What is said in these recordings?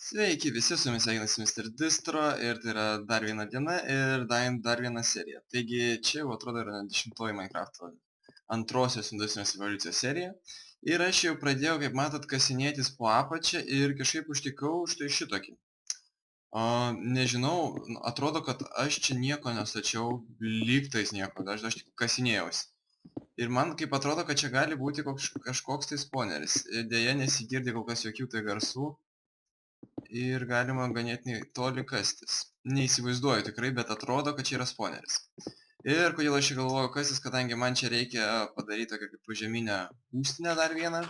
Sveiki visi, su jumis sveikinasi Mr. Distro ir tai yra dar viena diena ir dar viena serija. Taigi čia jau atrodo yra 10-oji Minecrafto antrosios industrinės revoliucijos serija. Ir aš jau pradėjau, kaip matot, kasinėtis po apačią ir kažkaip užtikau štai šitokį. Nežinau, atrodo, kad aš čia nieko nestačiau, lygtais nieko, aš tik kasinėjausi. Ir man kaip atrodo, kad čia gali būti kažkoks tai spawneris. Deja, nesigirdi kol kas jokių tai garsų. Ir galima ganėtinai toli kastis. Neįsivaizduoju tikrai, bet atrodo, kad čia yra spawneris. Ir kodėl aš čia galvoju kastis, kadangi man čia reikia padaryti tokią kaip požeminę būstinę dar vieną.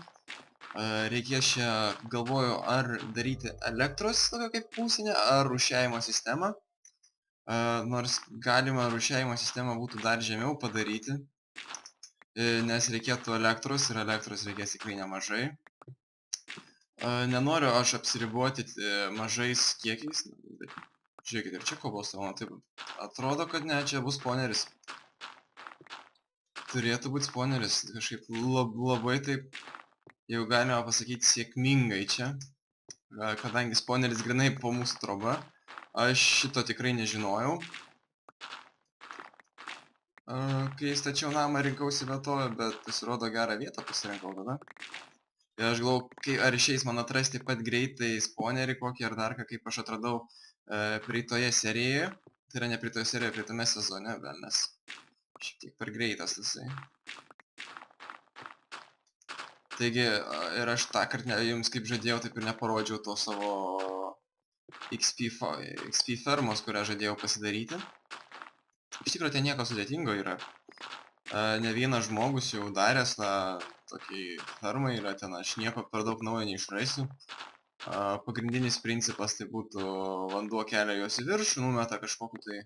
Reikės čia, galvoju, ar daryti elektros tokią kaip būstinę, ar rūšiavimo sistemą. Nors galima rūšiavimo sistemą būtų dar žemiau padaryti. Nes reikėtų elektros ir elektros reikės tikrai nemažai. Nenoriu aš apsiriboti mažais kiekiais, bet žiūrėkit, ir čia cobblestone, taip atrodo, kad ne, čia bus spawneris. Turėtų būti spawneris, kažkaip labai taip, jau galima pasakyti, sėkmingai čia, kadangi spawneris grinai po mūsų troba, aš šito tikrai nežinojau. Kai stačiau namą rinkausi vietovę, bet pasirodo gerą vietą pasirinkau tada. Ir aš galvoju, ar išeis man atrasti pat greitai spawnerį kokį ar dar ką, kaip aš atradau praeitoje serijoje. Tai yra ne praeitoje serijoje, praeitame sezone, nes šiek tiek per greitas tasai. Taigi, ir aš tą kartą jums kaip žadėjau, taip ir neparodžiau to savo XP fermos, kurią žadėjau pasidaryti. Iš tikrųjų, ten nieko sudėtingo yra. Ne vienas žmogus jau daręs tokį fermą yra ten, aš nieko per daug naujo neišraisiu. Pagrindinis principas tai būtų vanduo kelia juos į viršų, numeta kažkokiu tai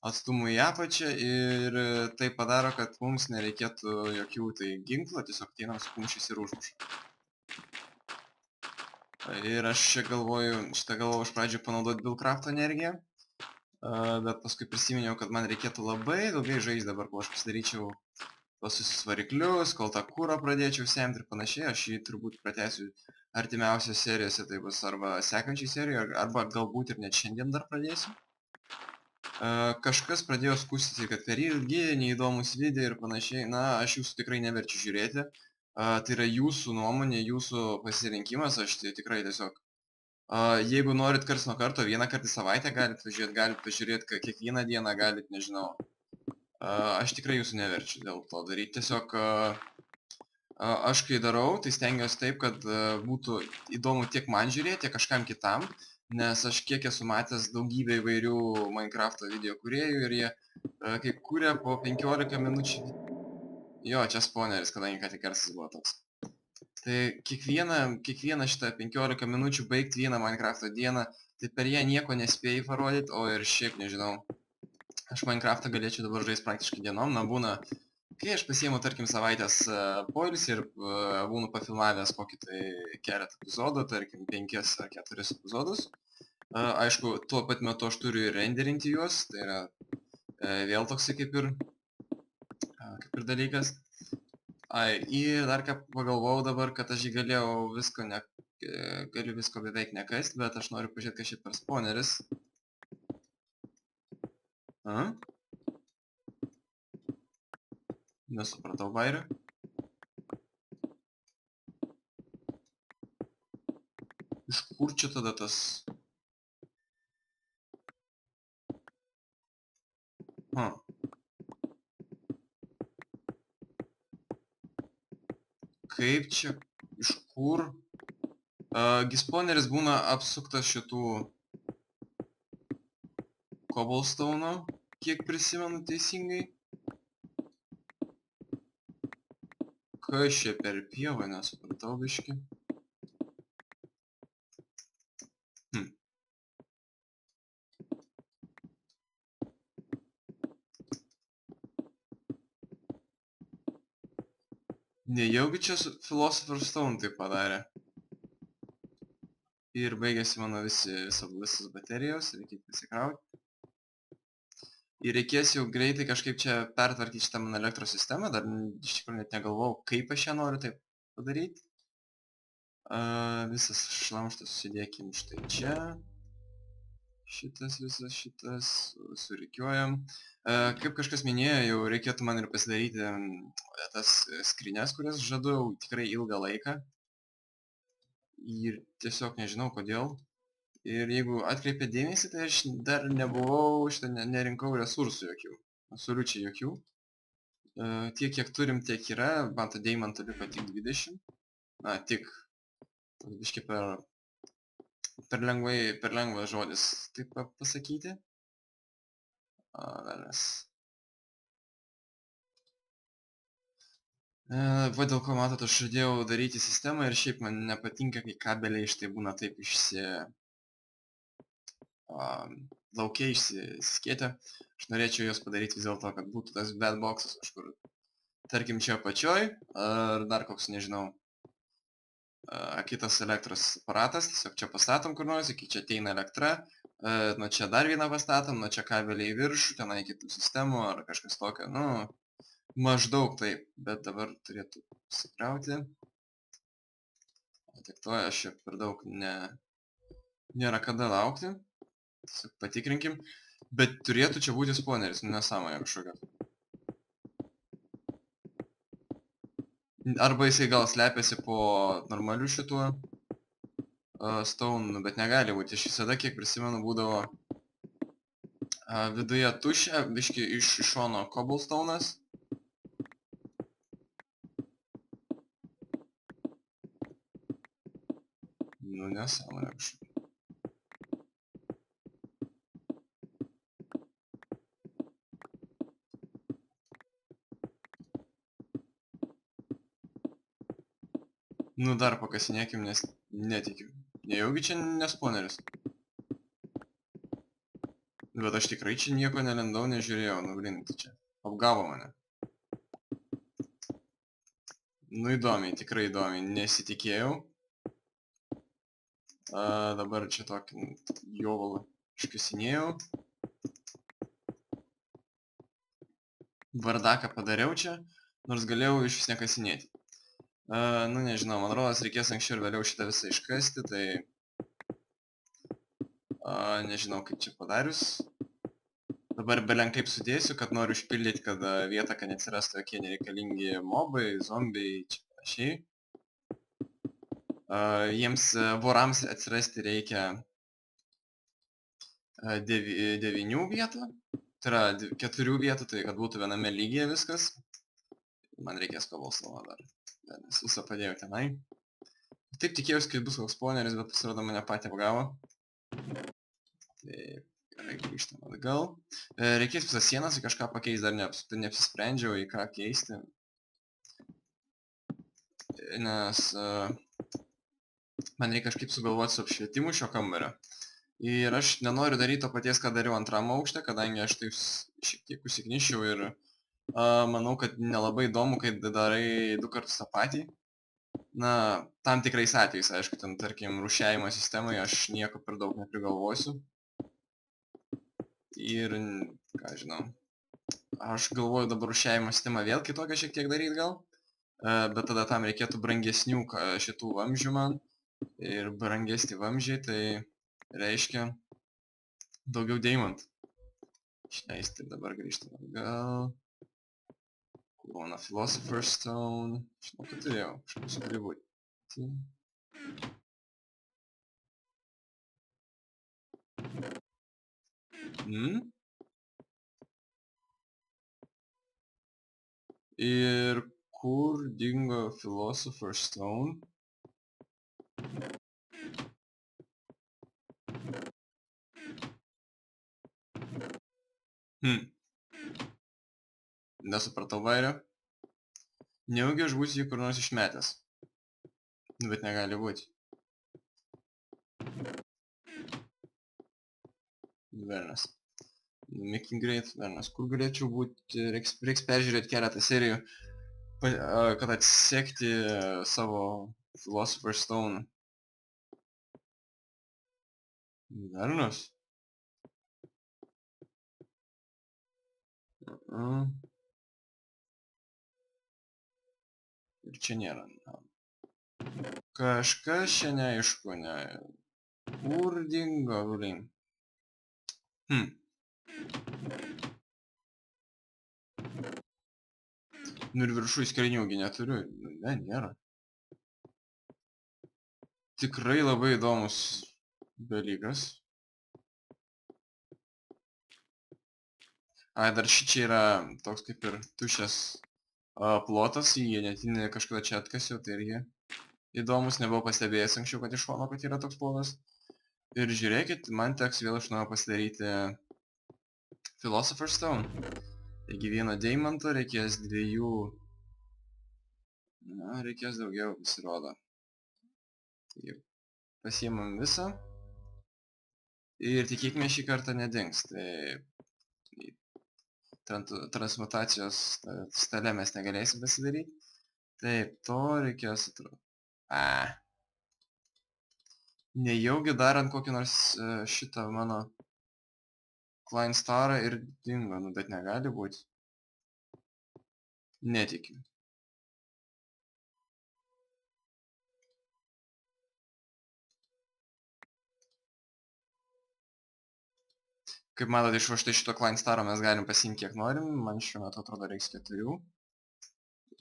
atstumu į apačią ir tai padaro, kad mums nereikėtų jokių tai ginklų, tiesiog ateinam su kumščiais ir užmuša. Ir aš čia galvoju, šitą galvoju iš pradžių panaudoti Buildcraft energiją. Bet paskui prisiminiau, kad man reikėtų labai ilgai žaisti dabar, kol aš pasidaryčiau tos visus variklius, kol tą kūrą pradėčiau semti ir panašiai. Aš jį turbūt pratęsiu artimiausios serijose, tai bus arba sekančiai serijoje, arba galbūt ir net šiandien dar pradėsiu. Kažkas pradėjo skųstyti, kad per ilgi, neįdomus video ir panašiai. Na, aš jūsų tikrai neverčiu žiūrėti. Tai yra jūsų nuomonė, jūsų pasirinkimas, aš tai tikrai tiesiog jeigu norit karts nuo karto, vieną kartą į savaitę galit pažiūrėti kiekvieną dieną, galit, nežinau. Aš tikrai jūsų neverčiu dėl to daryti. Tiesiog aš kai darau, tai stengiuosi taip, kad būtų įdomu tiek man žiūrėti, tiek kažkam kitam. Nes aš kiek esu matęs daugybę įvairių Minecrafto video kūrėjų ir jie kai kūrė po 15 minučių. Jo, čia spawneris, kadangi ką tik garsas buvo toks. Tai kiekvieną šitą 15 minučių baigti vieną Minecrafto dieną, tai per ją nieko nespėjai parodyti, o ir šiaip nežinau. Aš Minecraftą galėčiau dabar žaisti praktiškai dienom, būna, kai aš pasiimu, tarkim, savaitės poilsį ir būnu pafilmavęs kokį tai keletą epizodų, tarkim, 5 ar 4 epizodus. Aišku, tuo pat metu aš turiu ir renderinti juos, tai yra vėl toksai kaip ir dalykas. Ir dar ką pagalvojau dabar, kad aš galiu visko beveik nekast, bet aš noriu pažiūrėti, kas šit per spawneris. Nesupratau bairio. Iš kur čia tada tas? Kaip čia, iš kur? Spawneris būna apsuktas šitų cobblestone'o, kiek prisimenu teisingai. Kas čia per pievą, nesupratau biškį. Nejaugi čia Philosopher's Stone tai padarė. Ir baigėsi mano visas baterijos, reikia pasikrauti. Ir reikės jau greitai kažkaip čia pertvarkyti šitą mano elektros sistemą, dar iš tikrųjų net negalvojau, kaip aš ją noriu taip padaryti. Visas šlamštas susidėkim štai čia. Šitas visas šitas surikiuojam. Kaip kažkas minėjo, jau reikėtų man ir pasidaryti tas skrynes, kurias žadu tikrai ilgą laiką. Ir tiesiog nežinau kodėl. Ir jeigu atkreipė dėmesį, tai aš dar nebuvau, nerinkau resursų jokių. Absoliučiai jokių. Tiek, kiek turim, tiek yra. Man to deimanto liko tik 20. Na, tik. Biškai per lengvas žodis taip pasakyti. Velnias. Va dėl ko matot, aš žadėjau daryti sistemą ir šiaip man nepatinka, kai kabeliai štai būna taip laukiai išsiskėtę. Aš norėčiau juos padaryti vis dėlto, kad būtų tas bed boxas kažkur. Tarkim, čia apačioj, ar dar koks, nežinau, kitas elektros aparatas, tiesiog čia pastatom kur nors, iki čia ateina elektra, nuo čia dar vieną pastatom, nuo čia kabeliai į viršų, tenai kitų sistemų ar kažkas tokio, nu, maždaug taip, bet dabar turėtų sukrauti. Tik to aš čia per daug nėra kada laukti, tiesiog patikrinkim, bet turėtų čia būti spawneris, nesąmonė kažkokia. Arba jisai gal slepiasi po normaliu šituo stone, bet negali būti. Aš visada, kiek prisimenu, būdavo viduje tuščia, biški iš šono cobblestone'as. Nu, nesąmonė kažkokia. Nu, dar pakasinėkim, nes netikiu. Nejaugi čia nespawneris. Bet aš tikrai čia nieko nelendau, nežiūrėjau, nu blin, tai čia apgavo mane. Nu įdomiai, tikrai įdomiai, nesitikėjau. Dabar čia tokį jovalą iškasinėjau. Bardaką padariau čia, nors galėjau iš vis nekasinėti. Nu nežinau, man rodos reikės anksčiau ir vėliau šitą visą iškasti, tai nežinau kaip čia padarius. Dabar belen kaip sudėsiu, kad noriu užpildyti, kad vietą, kad neatsirastų jokie nereikalingi mobai, zombiai, čia panašiai. Jiems vorams atsirasti reikia 9 vietų, tai yra 4 vietų, tai kad būtų viename lygyje viskas. Man reikės cobblestone'o dar. Nes visą padėjau tenai. Taip tikėjausi, kad bus koks spawneris, bet pasirodo mane patį apgavo. Taip, gerai, grįžtam atgal. Reikės visas sienas į kažką pakeisti, dar neapsisprendžiau į ką keisti. Nes man reikia kažkaip sugalvoti su apšvietimu šio kambario. Ir aš nenoriu daryti to paties, ką dariau antram aukšte, kadangi aš taip šiek tiek užsikniščiau ir manau, kad nelabai įdomu, kai darai 2 kartus tą patį. Na, tam tikrais atvejais, aišku, ten, tarkim, rūšiavimo sistemai aš nieko per daug neprigalvosiu. Ir, ką žinau, aš galvoju dabar rūšiavimo sistemą vėl kitokią šiek tiek daryti gal. Bet tada tam reikėtų brangesnių šitų vamzdžių man. Ir brangesni vamzdžiai, tai reiškia daugiau deimantų. Išleisti dabar grįžtam atgal. Corona Philosopher's Stone. Žinau, kad turėjau kažkaip sugribūti. Ir kur dingo Philosopher's Stone? Nesupratau vairio. Nejaugi aš būsiu jį kur nors išmetęs. Bet negali būti. Vernas. Making Great, vernas. Kur galėčiau būti? Reiks peržiūrėti keletą serijų, kad atsekti savo Philosopher's Stone. Vernas. Ir čia nėra. Kažkas čia neaišku, ne. Kur dingo, blin. Nu ir viršui skreniųgi neturiu. Ne, nėra. Tikrai labai įdomus dalykas. Ai, dar šičia yra toks kaip ir tuščias plotas, jį netinį kažkada čia atkasiau, tai irgi įdomus, nebuvau pastebėjęs anksčiau, kad iš šono, kad yra toks plotas. Ir žiūrėkit, man teks vėl iš naujo pasidaryti Philosopher's Stone. Taigi vieno deimanto reikės 2... Na, reikės daugiau, pasirodo. Taigi, pasiimam visą. Ir tikėkime šį kartą nedings. Tai transmutacijos stale mes negalėsim pasidaryti. Taip, to reikės atrodo. Nejaugi darant kokį nors šitą mano Klein Starą ir dingo, nu bet negali būti. Netikiu. Kaip matote, iš štai šito Klein Staro mes galim pasiimti kiek norim, man šiuo metu atrodo reiks 4.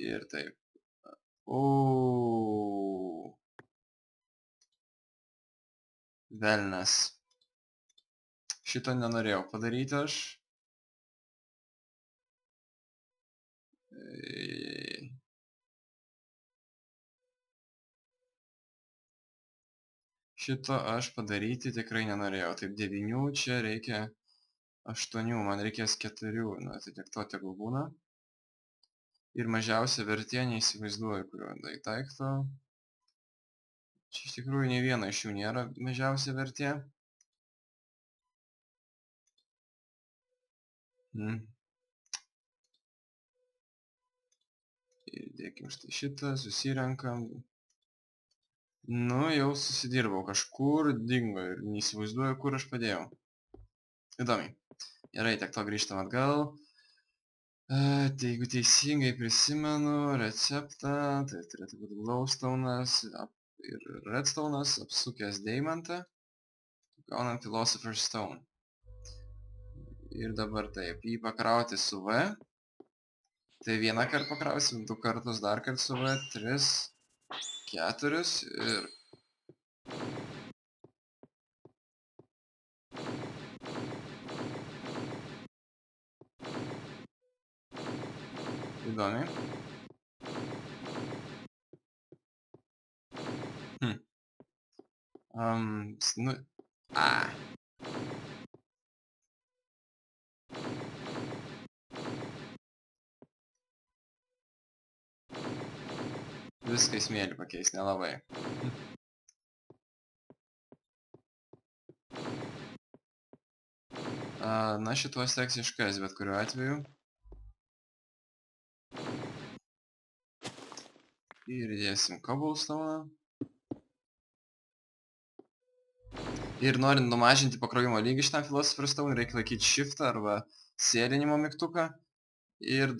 Ir taip. Velnas. Šito nenorėjau padaryti aš. Šito aš padaryti tikrai nenorėjau. Taip 9, čia reikia 8, man reikės 4, nu tai tiek to tegul būna. Ir mažiausia vertė neįsivaizduoju, kurio daikto. Čia iš tikrųjų nei vieno iš jų nėra mažiausia vertė. Ir dėkim štai šitą, susirenkam. Nu, jau susidirbau, kažkur dingo ir neįsivaizduoju, kur aš padėjau. Įdomiai. Gerai, tiek to grįžtam atgal. Tai jeigu teisingai prisimenu receptą, tai turėtų būti glowstone'as ir redstone'as, apsukęs deimantą, gaunam Philosopher's Stone. Ir dabar taip, jį pakrauti su V. Tai vieną kartą pakrausim, 2 kartus dar kartą su V, 3, 4 ir... Įdomiai. Nu... Viską į smėlį pakeis, nelabai. Na, šituos teks iškas, bet kuriuo atveju. Ir dėsim cobblestone'ą. Ir norint numažinti pakrovimo lygį šitam Philosopher's Stone, reikia laikyti shiftą arba sėlinimo mygtuką. Ir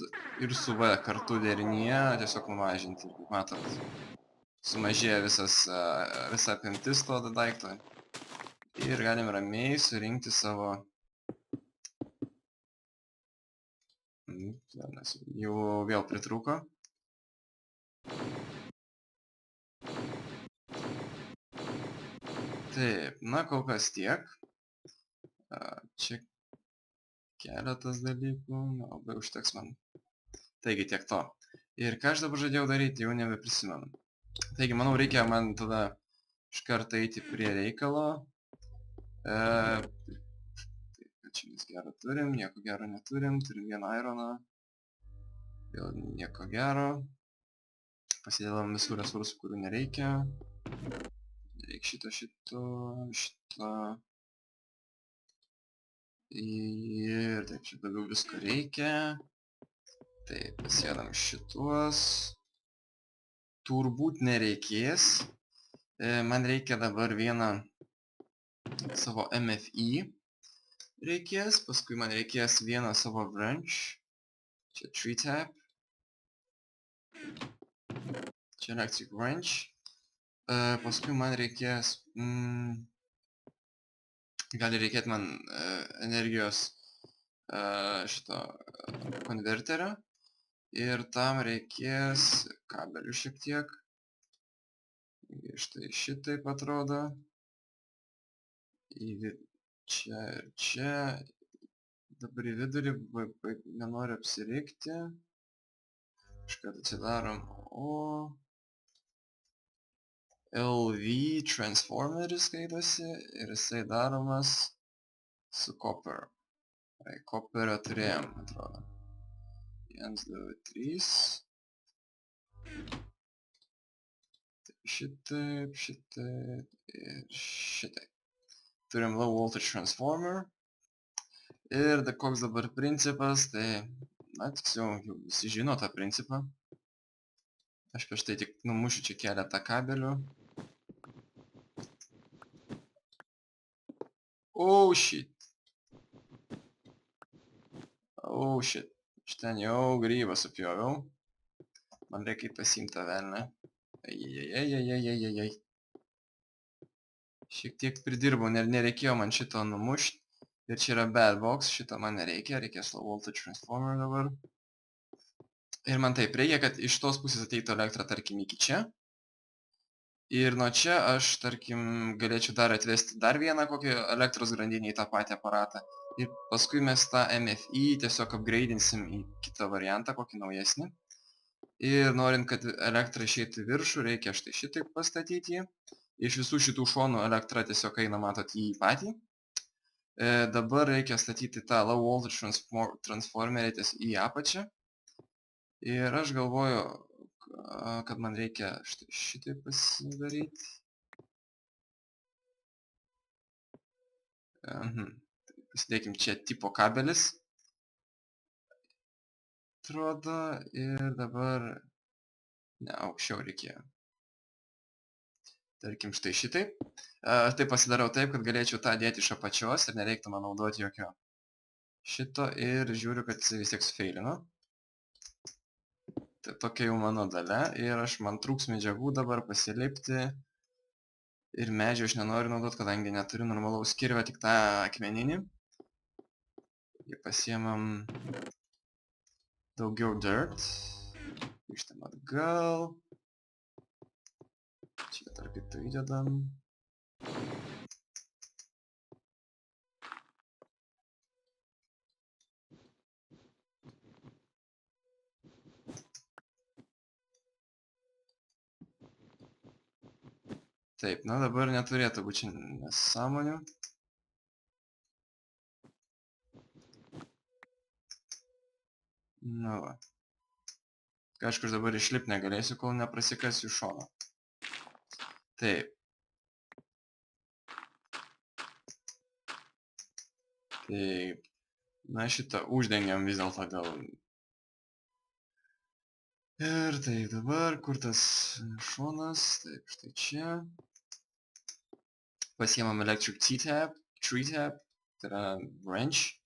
su V kartu derinyje tiesiog numažinti, kaip matot. Sumažėja visa apimtis to daikto. Ir galim ramiai surinkti savo... Jau vėl pritrūko. Taip, na kol kas tiek. Čia keletas dalykų, labai užteks man. Taigi tiek to. Ir ką aš dabar žadėjau daryti, jau nebeprisimenu. Taigi, manau, reikia man tada iš karto eiti prie reikalo. Čia mes gero turim, nieko gero neturim, turim vieną ironą. Vėl nieko gero. Pasidėlam visų resursų, kurių nereikia. Reikia šito. Ir taip, čia daugiau visko reikia. Taip, pasėdam šituos. Turbūt nereikės. Man reikia dabar vieną savo MFI. Reikės, paskui man reikės vieną savo branch. Čia tree tap. Čia electric branch. Paskui man reikės... gali reikėti man energijos šito konverterio. Ir tam reikės kabelių šiek tiek. Štai šitaip atrodo. Čia ir čia. Dabar į vidurį nenoriu apsirikti. Kažką atsidarom. O LV transformeris skaitosi ir jisai daromas su copper. Copperio turėjom, atrodo. 1, 2, 3. Šitaip, šitaip ir šitaip. Turim low voltage transformer. Ir koks dabar principas, tai, na, tiksliau, jau visi žino tą principą. Aš prieš tai tik numušiu čia keletą kabelių. Oh shit. Oh shit. Aš ten jau grybą supjoviau. Man reikia pasiimti tą velnę. Ai. Šiek tiek pridirbau, nereikėjo man šito numušti. Ir čia yra bad box, šito man nereikia, reikės low voltage transformer dabar. Ir man taip reikia, kad iš tos pusės ateitų elektra, tarkim, iki čia. Ir nuo čia aš, tarkim, galėčiau dar atvesti dar vieną kokį elektros grandinį į tą patį aparatą. Ir paskui mes tą MFI tiesiog upgrade'insim į kitą variantą, kokį naujesnį. Ir norint, kad elektra išeitų į viršų, reikia štai šitaip pastatyti jį. Iš visų šitų šonų elektra tiesiog eina, matot, į patį. Dabar reikia statyti tą low voltage transformerį į apačią. Ir aš galvoju, kad man reikia štai pasidaryti. Pasidėkim čia tipo kabelis. Atrodo, ir dabar... Ne, aukščiau reikėjo. Tarkim, štai šitaip. Tai pasidarau taip, kad galėčiau tą dėti iš apačios ir nereiktų man naudoti jokio šito ir žiūriu, kad jis vis tiek sufeilino. Tai tokia jau mano dalia ir man trūks medžiagų dabar pasilipti. Ir medžio aš nenoriu naudoti, kadangi neturiu normalaus kirvio, tik tą akmeninį. Ir pasiemam daugiau dirt. Grįžtam atgal. Čia tarp kitų įdedam. Taip, na dabar neturėtų būti čia nesąmonių. Na va. Kažkur dabar išlipti negalėsiu, kol neprasikasiu iš šono. Taip. Taip. Na šitą uždengiam vis dėlto gal. Ir taip dabar, kur tas šonas, taip štai čia. Pasiemam electric T-tab, tree tab, tai yra wrench.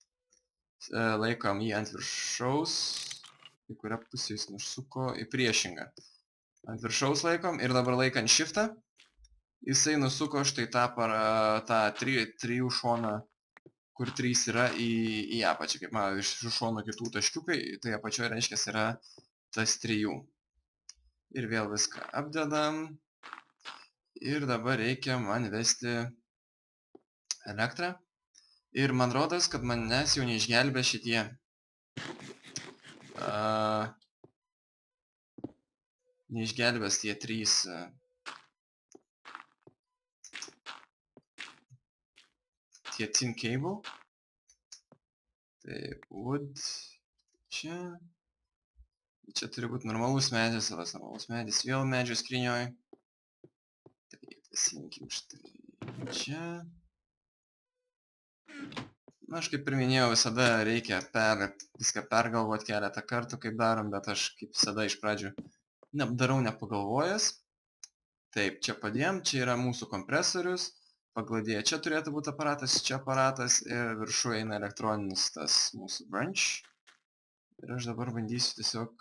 Laikom jį ant viršaus, į kurią pusę jis nusuko į priešingą. Ant viršaus laikom ir dabar laikant shiftą, jisai nusuko štai tą trijų šoną, kur 3 yra į apačią. Kaip man iš šonų kitų taškiukai, tai apačioje reiškia yra tas 3. Ir vėl viską apdedam. Ir dabar reikia man vesti elektrą. Ir man rodos, kad manęs jau neišgelbė šitie neišgelbės tie 3 tie tin cable. Taip, wood čia. Čia turi būti normalus medis, normalus medis vėl medžio skrynioj. Taip, pasiimkim štai čia. Na, aš kaip ir minėjau, visada reikia viską pergalvoti keletą kartų, kaip darom, bet aš kaip visada iš pradžių darau nepagalvojęs. Taip, čia padėjom, čia yra mūsų kompresorius, pagladėję čia turėtų būti aparatas, čia aparatas ir viršų eina elektroninis tas mūsų branch. Ir aš dabar bandysiu tiesiog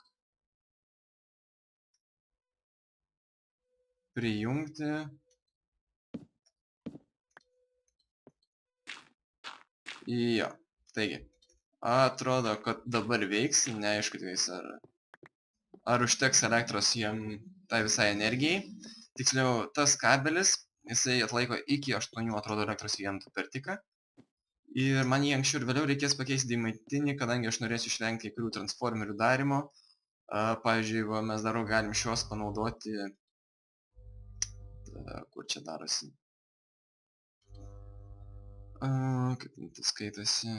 prijungti. Jo, taigi, atrodo, kad dabar veiks, neaišku tikais ar užteks elektros jam tai visai energijai. Tiksliau, tas kabelis, jisai atlaiko iki 8, atrodo, elektros vienetų per tikrą. Ir man jį anksčiau ir vėliau reikės pakeisti dėmaitinį, kadangi aš norėsiu išvengti kai kurių transformerių darimo. Pavyzdžiui, mes dar galim šios panaudoti, kur čia darosi. Kaip tai skaitosi.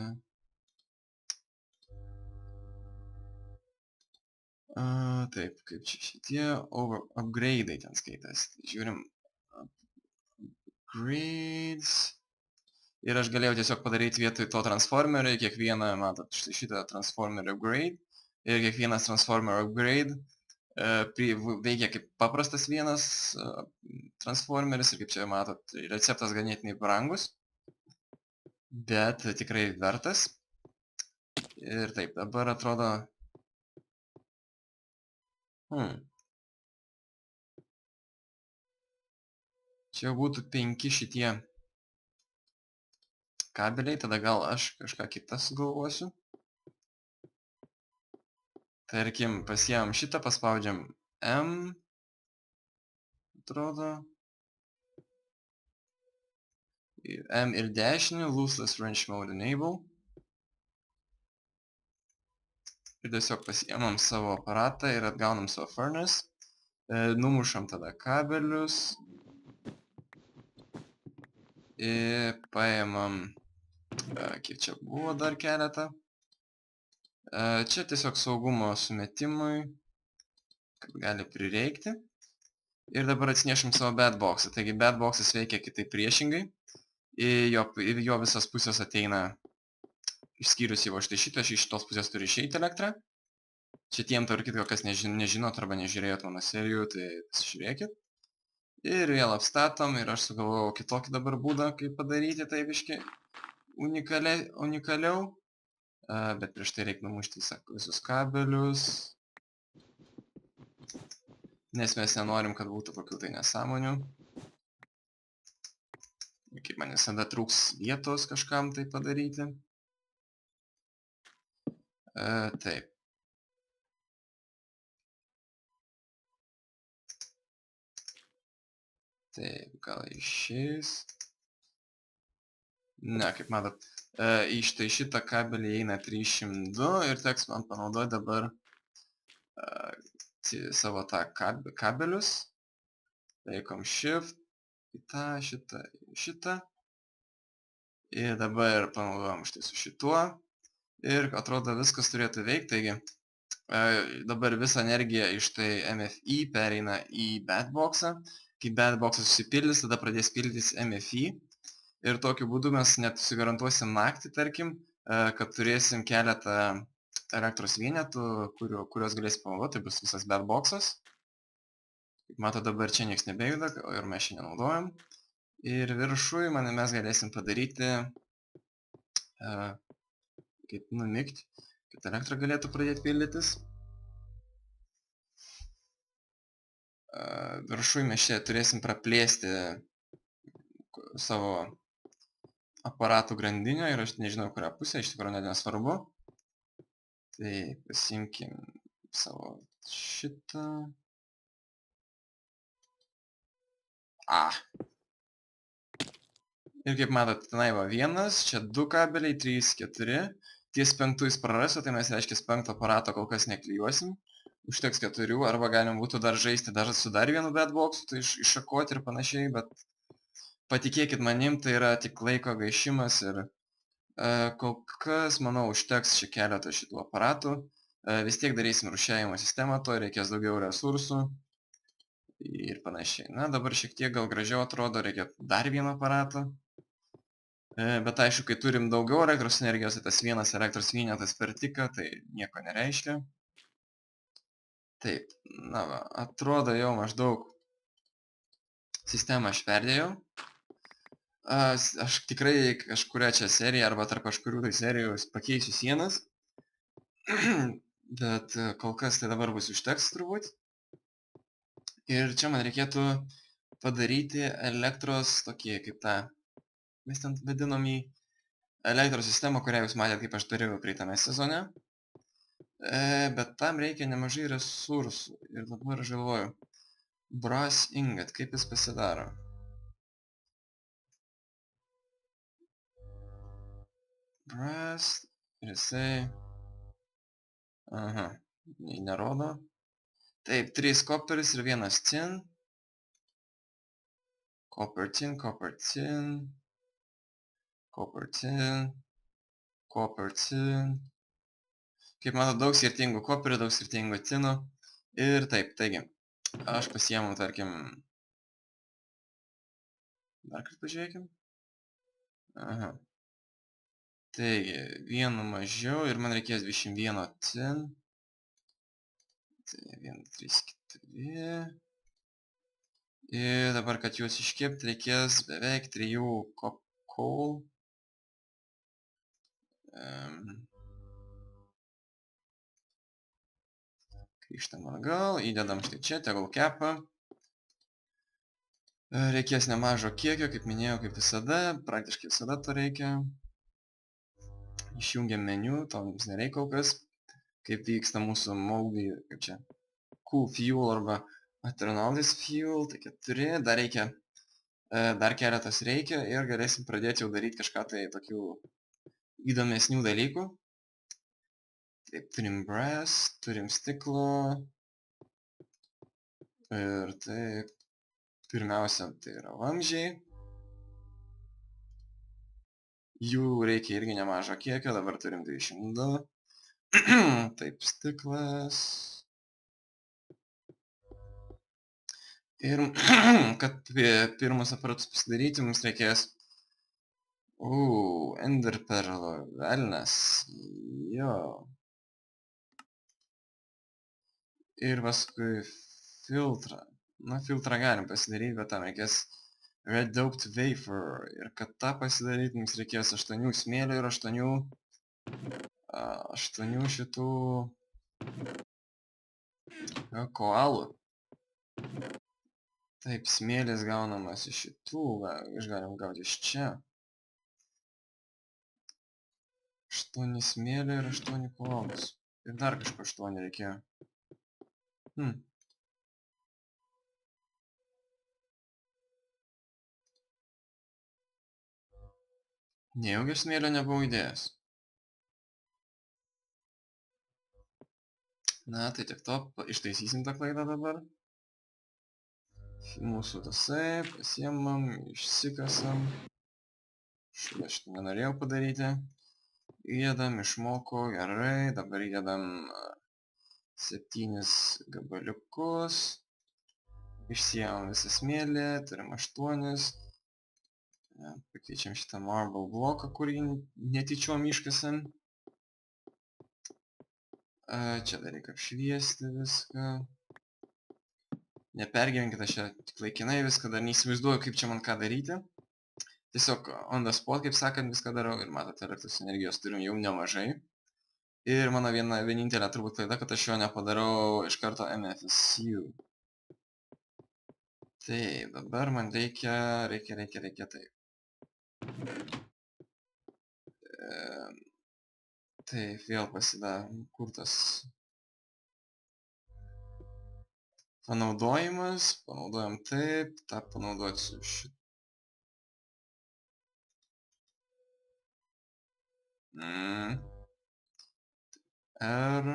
Taip, kaip čia šitie upgrade'ai ten skaitosi. Žiūrim. Upgrades. Ir aš galėjau tiesiog padaryti vietoj to transformerio kiekvieną, matot, šitą transformerio upgrade. Ir kiekvienas transformerio upgrade veikia kaip paprastas vienas transformeris. Ir kaip čia matot, receptas ganėtinai brangus. Bet tikrai vertas. Ir taip, dabar atrodo... Čia būtų 5 šitie kabeliai, tada gal aš kažką kitą sugalvosiu. Tarkim, pasiemam šitą, paspaudžiam M. Atrodo. M ir dešinį, lossless wrench mode enable. Ir tiesiog pasiemam savo aparatą ir atgaunam savo furnace. Numušam tada kabelius. Ir paėmam, kiek čia buvo dar keletą. Čia tiesiog saugumo sumetimui, kad gali prireikti. Ir dabar atsinešim savo badboxą. Taigi badboxas veikia kitaip priešingai. Ir jo visas pusės ateina, išskyrus jau štai šitą, iš šitos pusės turi išeiti elektrą. Čia tiem tarp kitko, kas nežinot arba nežiūrėjot mano serijų, tai pasižiūrėkit. Ir vėl apstatom ir aš sugalvojau kitokį dabar būdą, kaip padaryti tai biškį unikaliau. Bet prieš tai reikia numušti visus kabelius. Nes mes nenorim, kad būtų kokių tai nesąmonių. Kaip man visada trūks vietos kažkam tai padaryti. Taip. Taip, gal išeis. Ne, kaip matot, iš tai šitą kabelį eina 302 ir teks man panaudoti dabar savo tą kabelius. Laikom shift, į tą, šitą. Ir dabar panaudojam štai su šituo. Ir atrodo viskas turėtų veikti, taigi dabar visa energija iš tai MFI pereina į badboxą. Kai badboxas susipildys, tada pradės pildytis MFI. Ir tokiu būdu mes net susigarantuosim naktį, tarkim, kad turėsim keletą elektros vienetų, kuriuos galėsim panaudoti, tai bus visas badboxas. Kaip mato, dabar čia nieks nebejuda ir mes šį nenaudojam. Ir viršui mes galėsim padaryti, kaip numigti, kad elektra galėtų pradėti pildytis. Viršui mes čia turėsim praplėsti savo aparatų grandinę ir aš nežinau, kurią pusę, iš tikrųjų net nesvarbu. Tai pasimkim savo šitą. Ir kaip matot, tenai va 1, čia 2 kabeliai, 3, 4. Ties 5 jis prarasiu, tai mes reiškia 5 aparato kol kas neklijuosim. Užteks 4, arba galim būtų dar žaisti dar su dar vienu badboxu, tai iššakoti ir panašiai, bet patikėkit manim, tai yra tik laiko gaišimas ir kol kas, manau, užteks čia keletą šitų aparatų. Vis tiek darysim rūšiavimo sistemą, to reikės daugiau resursų ir panašiai. Na, dabar šiek tiek gal gražiau atrodo, reikia dar vieną aparatą. Bet aišku, kai turim daugiau elektros energijos, tai tas vienas elektros vienetas per tiką, tai nieko nereiškia. Taip, na va, atrodo jau maždaug sistemą aš perdėjau. Aš tikrai kažkuria čia serija arba tarp kažkurių tai serijų pakeisiu sienas. Bet kol kas tai dabar bus užteks turbūt. Ir čia man reikėtų padaryti elektros tokį, kaip tą, mes ten vadinom į elektros sistemą, kurią jūs matėte, kaip aš dariau praeitame sezone. Bet tam reikia nemažai resursų. Ir dabar aš galvoju, brass ingot, kaip jis pasidaro? Brass, ir jisai... Aha, nerodo. Taip, 3 copperis ir 1 tin. Copper tin, copper tin. Copper tin. Copper tin. Kaip matau, daug skirtingų koperių, daug skirtingų tinų. Ir taip, taigi, aš pasiėmu, tarkim... Dar kartą pažiūrėkim. Aha. Taigi, vienu mažiau ir man reikės 21 tin. Tai 1, 3, 4. Ir dabar, kad juos iškepti, reikės beveik 3 coal. Grįžtam atgal, įdedam štai čia, tegul kepa. Reikės nemažo kiekio, kaip minėjau, kaip visada, praktiškai visada to reikia. Išjungiam meniu, to mums nereikia kol kas. Kaip vyksta mūsų moldy, kaip čia, cool fuel arba eternalist fuel, tai 4, dar reikia, dar keletas reikia ir galėsim pradėti jau daryti kažką tai tokių įdomesnių dalykų. Taip, turim brass, turim stiklo ir taip, pirmiausia, tai yra vamzdžiai. Jų reikia irgi nemažo kiekio, dabar turim 22. Taip, stiklas. Ir kad pirmus aparatus pasidaryti, mums reikės... Ender perlo, velnas. Jo. Ir paskui filtrą. Na, filtrą galim pasidaryti, bet tam reikės red doped wafer. Ir kad tą pasidaryti, mums reikės 8 smėlių ir 8 šitų koalų. Taip, smėlis gaunamas iš šitų, galim gauti iš čia. 8 smėlių ir 8 koalus. Ir dar kažko 8 reikėjo. Nejaugi smėlio nebuvau įdėjęs. Na, tai tik to, ištaisysim tą klaidą dabar. Mūsų tasai, pasiemam, išsikasam. Šitą nenorėjau padaryti. Įdedam, išmoko, gerai, dabar įdedam 7 gabaliukus. Išsijamam visą smėlį, turim 8. Pakeičiam šitą marble bloką, kurį netyčiom iškasam. Čia dar reikia apšviesti viską. Nepergyvenkit, aš čia tik laikinai viską dar neįsivaizduoju, kaip čia man ką daryti. Tiesiog on the spot, kaip sakant, viską darau ir matote, elektros energijos turim jau nemažai. Ir mano vienintelė turbūt klaida, kad aš jo nepadarau iš karto MFSU. Taip, dabar man reikia taip. Taip, vėl pasidarom, kur tas panaudojimas, panaudojam taip, tą panaudosiu šitą. R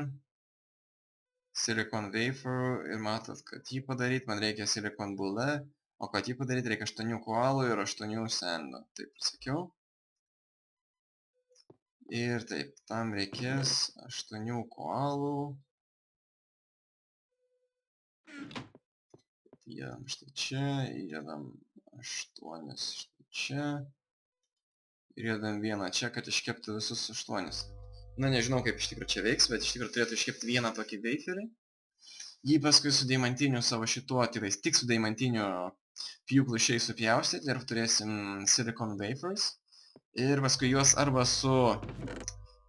silicon wafer ir matot, kad jį padaryti, man reikia silicon bule, o kad jį padaryti reikia 8 koalų ir 8 sandų, taip ir sakiau. Ir taip, tam reikės 8 koalų. Įdedam štai čia, įdedam 8 štai čia. Ir įdedam 1 čia, kad iškeptų visus 8. Na, nežinau, kaip iš tikrųjų čia veiks, bet iš tikrųjų turėtų iškepti vieną tokį waferį. Jį paskui su deimantiniu savo šituo, tik su deimantiniu pjūklušiai supjaustyti ir turėsim silicon wafers. Ir paskui juos arba su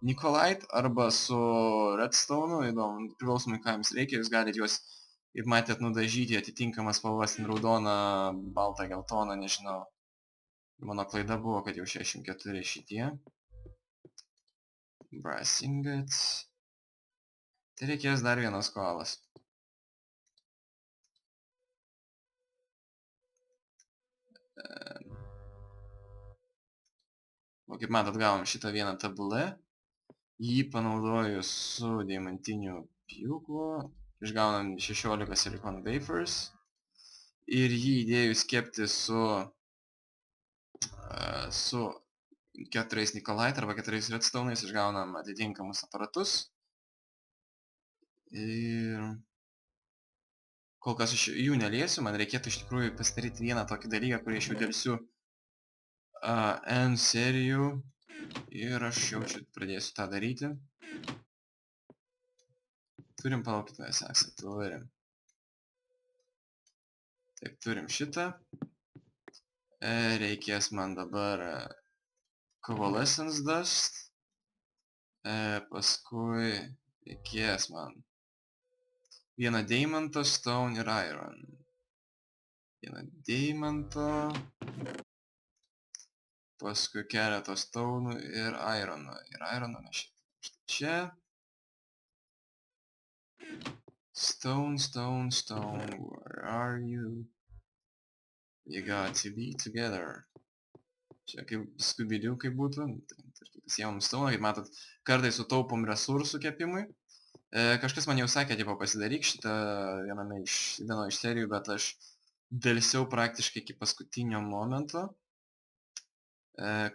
Nikolite, arba su redstone, įdomu, priklausomai ką jums reikia, jūs galite juos ir matėt nudažyti atitinkamas spalvas, raudoną, baltą, geltoną, nežinau. Mano klaida buvo, kad jau 64 šitie. Brass ingots. Tai reikės dar vienas kolas. O kaip matot, gavom šitą vieną tabulę. Jį panaudoju su deimantiniu pjūklu. Išgaunam 16 silicon wafers. Ir jį įdėjus kepti su 4 Nikolait arba 4 redstone'ais išgaunam atitinkamus aparatus. Ir kol kas aš jų neliesiu, man reikėtų iš tikrųjų pasidaryti vieną tokį dalyką, kurį aš jau dėlsiu N serijų. Ir aš jau čia pradėsiu tą daryti. Turim, palaukit, mes esame, turim. Taip, turim šitą. Reikės man dabar Coalescence Dust. Paskui reikės man vieną deimanto, stone ir iron. Vieną deimanto. Paskui keletą stone ir irono. Ir irono mes šitą čia. Stone, stone, stone, where are you? You got to be together. Čia kaip Scooby-Doo kaip būtų. Pasiemam stone, kaip matot, kartais sutaupom resursų kepimui. Kažkas man jau sakė, tipo, pasidaryk šitą vieno iš serijų, bet aš dėlsiau praktiškai iki paskutinio momento.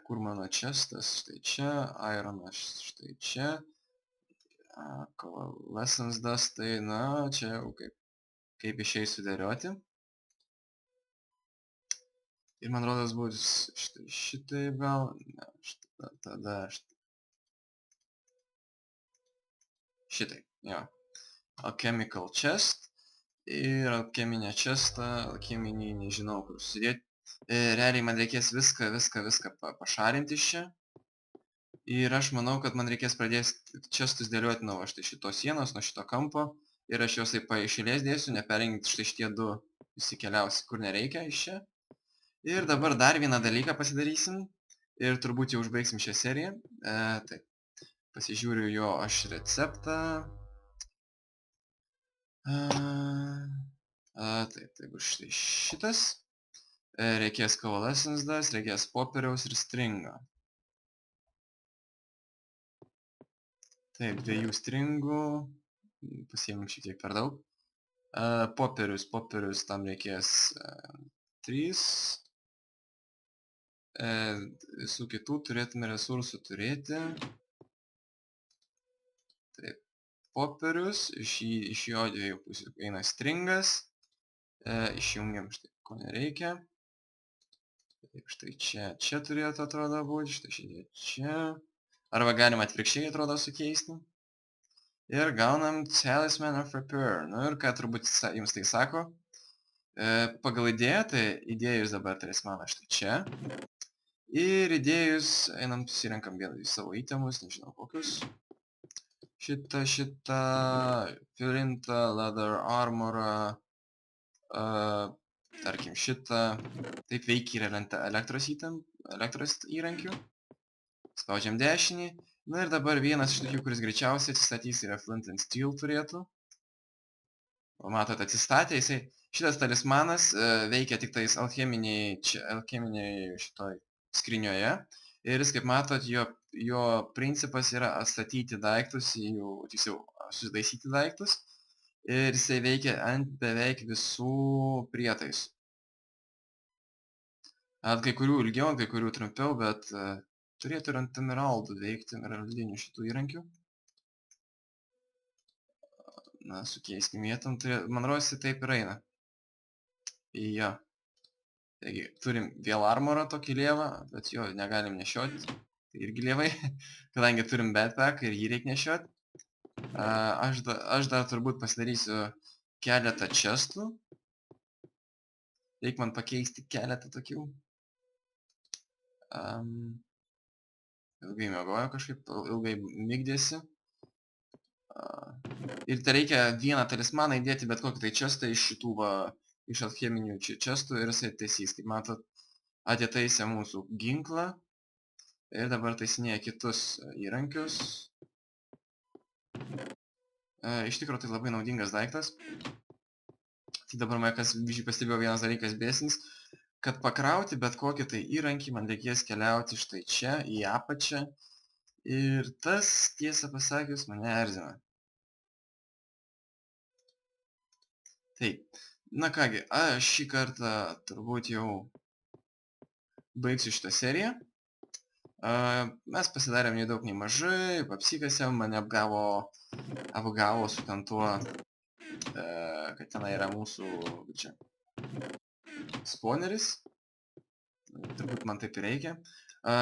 Kur mano chestas? Štai čia, ironas štai čia. Coalescence dust, tai na, čia jau kaip išeis sudėlioti. Ir man rodos bus šitaip gal, ne, tada šitaip, jo. Alchemical chest ir alcheminę chestą, alcheminį nežinau kur susidėti. Realiai man reikės viską pašarinti iš čia. Ir aš manau, kad man reikės pradėti chestus dėlioti nuo štai šitos sienos, nuo šito kampo. Ir aš juos taip iš eilės dėsiu, neperjungiant štai šitie du įsikeliausi, kur nereikia iš čia. Ir dabar dar vieną dalyką pasidarysim. Ir turbūt jau užbaigsim šią seriją. Taip. Pasižiūriu jo aš receptą. Taip, tai bus štai šitas. Reikės coalescence dust, reikės popieriaus ir stringo. Taip, 2 stringų. Pasiėmėm šiek tiek per daug. Popierius tam reikės 3. Visų kitų turėtume resursų turėti. Taip, popierius, iš jo dviejų pusių eina stringas. Išjungiam štai, ko nereikia. Taip, štai čia turėtų atrodo būti, štai čia. Arba galima atvirkščiai atrodo sukeisti. Ir gaunam Talisman of Repair. Nu ir ką turbūt jums tai sako. Pagal idėją, tai įdėjus dabar talismaną štai čia. Ir įdėjus einam susirenkam vieną į savo itemus, nežinau kokius. Šitą, Flintą, Leather Armorą, tarkim šitą. Taip veikia ir elektros įrankių. Spaudžiam dešinį. Na ir dabar vienas iš tokių, kuris greičiausiai atsistatys, yra Flint and Steel turėtų. O matot, atsistatė, šitas talismanas veikia tik tais alcheminiai šitoj skrinioje. Ir jis, kaip matot, jo principas yra atstatyti daiktus, tiksliau, susidaisyti daiktus. Ir jisai veikia ant beveik visų prietaisų. Kai kurių ilgiau, kai kurių trumpiau, bet turėtų ir ant emeraldų veikti, emeraldinių šitų įrankių. Na, sukeiskim vietom, man rodosi taip ir eina. Jo. Taigi, turim vėl armorą tokį lievą, bet jo negalim nešioti. Tai irgi lievai, kadangi turim backpack ir jį reikia nešioti. Aš dar turbūt pasidarysiu keletą chestų. Reikia man pakeisti keletą tokių. Ilgai miegojo kažkaip, ilgai migdėsi. Ir tai reikia vieną talismaną įdėti bet kokį tai čestą iš šitų va, iš alcheminių čestų ir jisai taisys. Kaip matot, atitaisė mūsų ginklą. Ir dabar taisinėja kitus įrankius. Iš tikrųjų tai labai naudingas daiktas. Tai dabar man kas pastebėjau vienas dalykas bėsnis, kad pakrauti bet kokį tai įrankį man reikės keliauti štai čia, į apačią. Ir tas, tiesą pasakius, mane erzina. Taip, na kągi, aš šį kartą turbūt jau baigsiu šitą seriją. Mes pasidarėm nei daug nei mažai, apsikasėm, mane apgavo su ten tuo, kad tenai yra mūsų čia spawneris. Turbūt man taip ir reikia.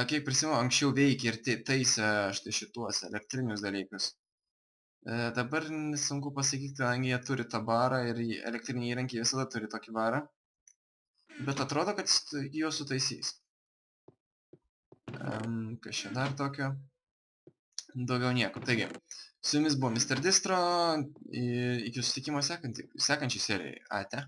Kiek prisimenu, anksčiau veikė ir taisė štai šituos elektrinius dalykus. Dabar sunku pasakyti, kadangi jie turi tą barą ir elektriniai įrankiai visada turi tokį barą. Bet atrodo, kad juos sutaisys. Kas čia dar tokio? Daugiau nieko. Taigi, su jumis buvo Mr. Distro. Iki susitikimo sekančiai serijai. Ate.